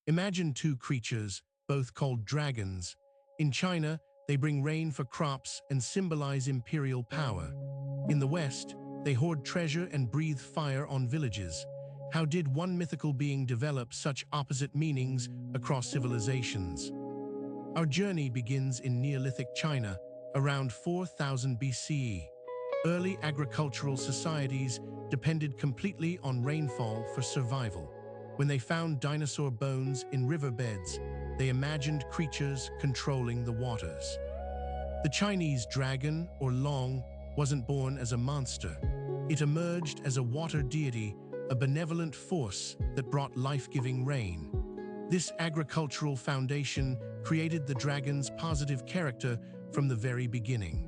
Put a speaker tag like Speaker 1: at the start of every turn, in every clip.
Speaker 1: Imagine two creatures, both called dragons. In China, they bring rain for crops and symbolize imperial power. In the West, they hoard treasure and breathe fire on villages. How did one mythical being develop such opposite meanings across civilizations? Our journey begins in Neolithic China, around 4000 BCE. Early agricultural societies depended completely on rainfall for survival. When they found dinosaur bones in riverbeds, they imagined creatures controlling the waters. The Chinese dragon, or long, wasn't born as a monster. It emerged as a water deity, a benevolent force that brought life-giving rain. This agricultural foundation created the dragon's positive character from the very beginning.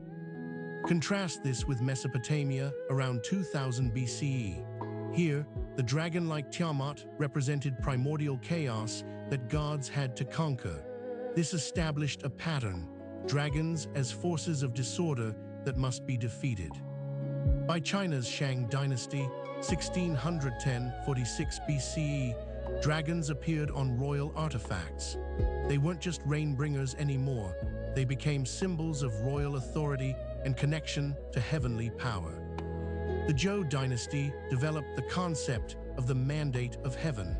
Speaker 1: Contrast this with Mesopotamia around 2000 BCE. Here, the dragon-like Tiamat represented primordial chaos that gods had to conquer. This established a pattern, dragons as forces of disorder that must be defeated. By China's Shang dynasty, 1610–46 BCE, dragons appeared on royal artifacts. They weren't just rain-bringers anymore. They became symbols of royal authority and connection to heavenly power. The Zhou dynasty developed the concept of the mandate of heaven.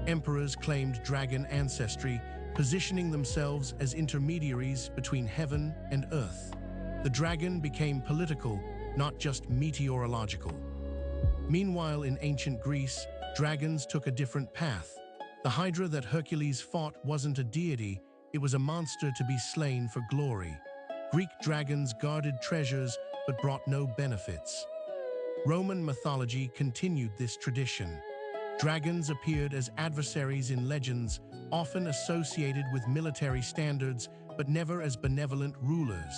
Speaker 1: Emperors claimed dragon ancestry, positioning themselves as intermediaries between heaven and earth. The dragon became political, not just meteorological. Meanwhile, in ancient Greece, dragons took a different path. The Hydra that Hercules fought wasn't a deity, it was a monster to be slain for glory. Greek dragons guarded treasures but brought no benefits. Roman mythology continued this tradition. Dragons appeared as adversaries in legends, often associated with military standards, but never as benevolent rulers.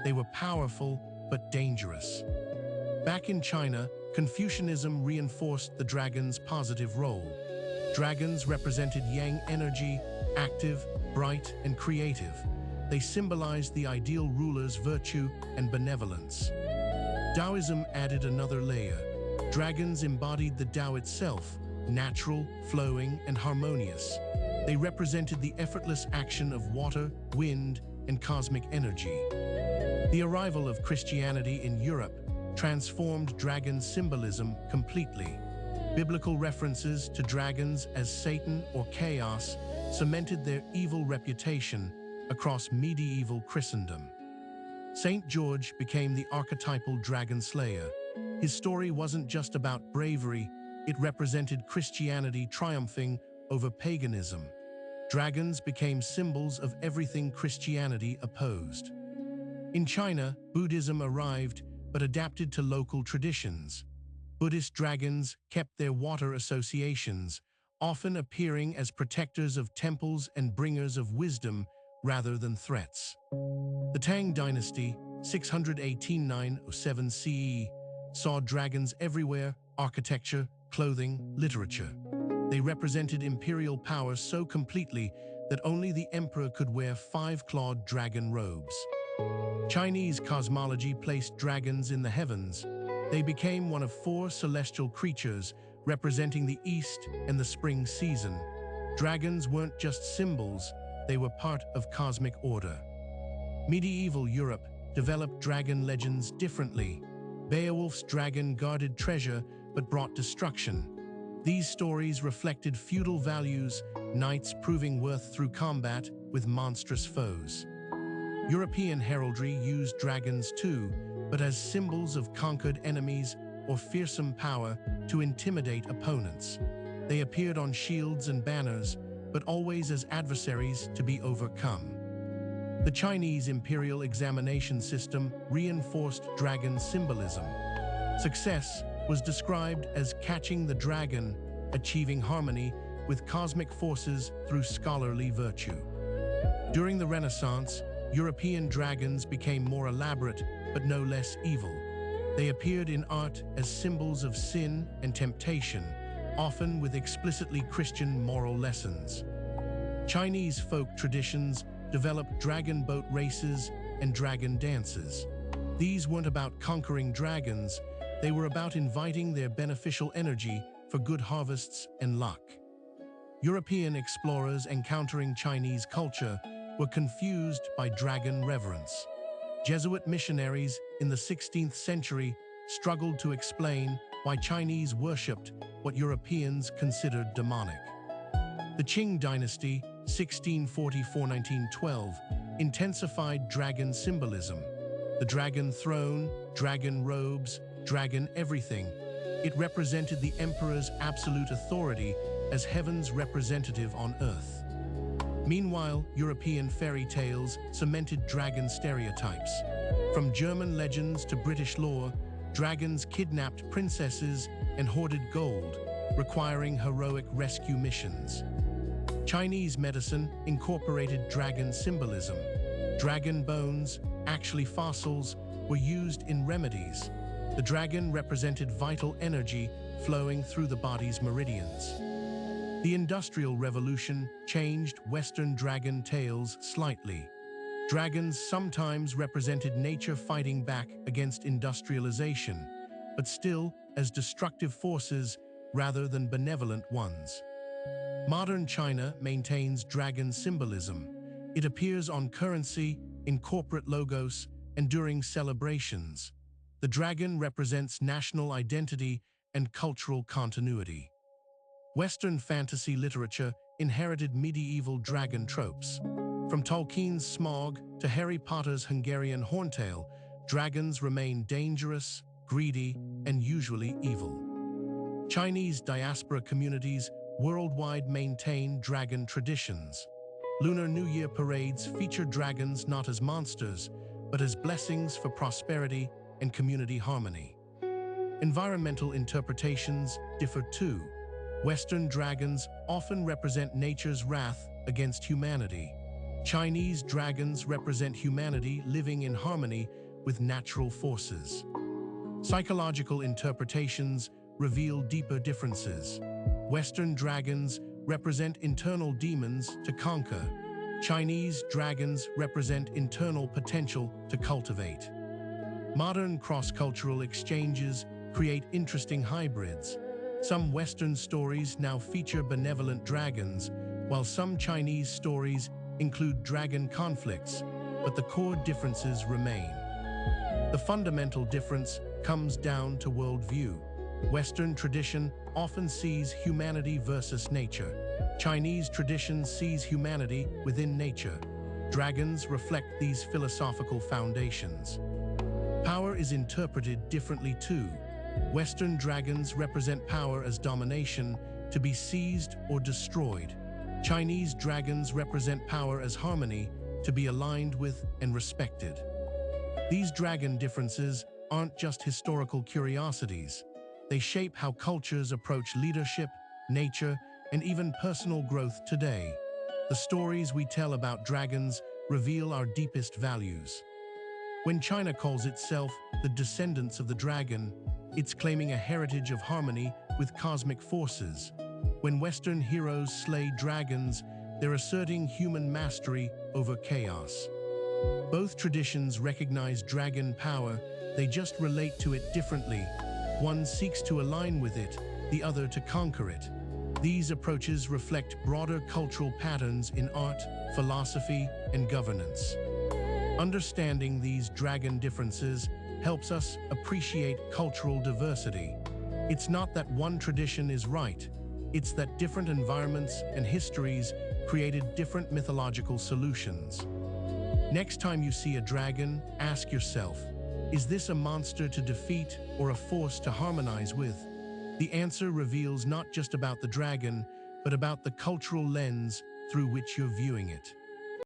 Speaker 1: They were powerful but dangerous. Back in China, Confucianism reinforced the dragon's positive role. Dragons represented yang energy, active, bright, and creative. They symbolized the ideal ruler's virtue and benevolence. Taoism added another layer. Dragons embodied the Tao itself, natural, flowing, and harmonious. They represented the effortless action of water, wind, and cosmic energy. The arrival of Christianity in Europe transformed dragon symbolism completely. Biblical references to dragons as Satan or chaos cemented their evil reputation across medieval Christendom. Saint George became the archetypal dragon slayer. His story wasn't just about bravery, it represented Christianity triumphing over paganism. Dragons became symbols of everything Christianity opposed. In China, Buddhism arrived but adapted to local traditions. Buddhist dragons kept their water associations, often appearing as protectors of temples and bringers of wisdom rather than threats. The Tang dynasty, 618–907 CE, saw dragons everywhere: architecture, clothing, literature. They represented imperial power so completely that only the emperor could wear 5-clawed dragon robes. Chinese cosmology placed dragons in the heavens. They became one of 4 celestial creatures representing the east and the spring season. Dragons weren't just symbols, they were part of cosmic order. Medieval Europe developed dragon legends differently. Beowulf's dragon guarded treasure but brought destruction. These stories reflected feudal values, knights proving worth through combat with monstrous foes. European heraldry used dragons too, but as symbols of conquered enemies or fearsome power to intimidate opponents. They appeared on shields and banners, but always as adversaries to be overcome. The Chinese imperial examination system reinforced dragon symbolism. Success was described as catching the dragon, achieving harmony with cosmic forces through scholarly virtue. During the Renaissance, European dragons became more elaborate but no less evil. They appeared in art as symbols of sin and temptation, often with explicitly Christian moral lessons. Chinese folk traditions developed dragon boat races and dragon dances. These weren't about conquering dragons, they were about inviting their beneficial energy for good harvests and luck. European explorers encountering Chinese culture were confused by dragon reverence. Jesuit missionaries in the 16th century struggled to explain why Chinese worshipped what Europeans considered demonic. The Qing dynasty, 1644–1912, intensified dragon symbolism. The dragon throne, dragon robes, dragon everything. It represented the emperor's absolute authority as heaven's representative on earth. Meanwhile, European fairy tales cemented dragon stereotypes. From German legends to British lore, dragons kidnapped princesses and hoarded gold, requiring heroic rescue missions. Chinese medicine incorporated dragon symbolism. Dragon bones, actually fossils, were used in remedies. The dragon represented vital energy flowing through the body's meridians. The Industrial Revolution changed Western dragon tales slightly. Dragons sometimes represented nature fighting back against industrialization, but still as destructive forces rather than benevolent ones. Modern China maintains dragon symbolism. It appears on currency, in corporate logos, and during celebrations. The dragon represents national identity and cultural continuity. Western fantasy literature inherited medieval dragon tropes. From Tolkien's Smaug to Harry Potter's Hungarian Horntail, dragons remain dangerous, greedy, and usually evil. Chinese diaspora communities worldwide maintain dragon traditions. Lunar New Year parades feature dragons not as monsters, but as blessings for prosperity and community harmony. Environmental interpretations differ too. Western dragons often represent nature's wrath against humanity. Chinese dragons represent humanity living in harmony with natural forces. Psychological interpretations reveal deeper differences. Western dragons represent internal demons to conquer. Chinese dragons represent internal potential to cultivate. Modern cross-cultural exchanges create interesting hybrids. Some Western stories now feature benevolent dragons, while some Chinese stories include dragon conflicts, but the core differences remain. The fundamental difference comes down to worldview. Western tradition often sees humanity versus nature. Chinese tradition sees humanity within nature. Dragons reflect these philosophical foundations. Power is interpreted differently too. Western dragons represent power as domination, to be seized or destroyed. Chinese dragons represent power as harmony, to be aligned with and respected. These dragon differences aren't just historical curiosities. They shape how cultures approach leadership, nature, and even personal growth today. The stories we tell about dragons reveal our deepest values. When China calls itself the descendants of the dragon, it's claiming a heritage of harmony with cosmic forces. When Western heroes slay dragons, they're asserting human mastery over chaos. Both traditions recognize dragon power, they just relate to it differently. One seeks to align with it, the other to conquer it. These approaches reflect broader cultural patterns in art, philosophy, and governance. Understanding these dragon differences helps us appreciate cultural diversity. It's not that one tradition is right, it's that different environments and histories created different mythological solutions. Next time you see a dragon, ask yourself, is this a monster to defeat or a force to harmonize with? The answer reveals not just about the dragon, but about the cultural lens through which you're viewing it.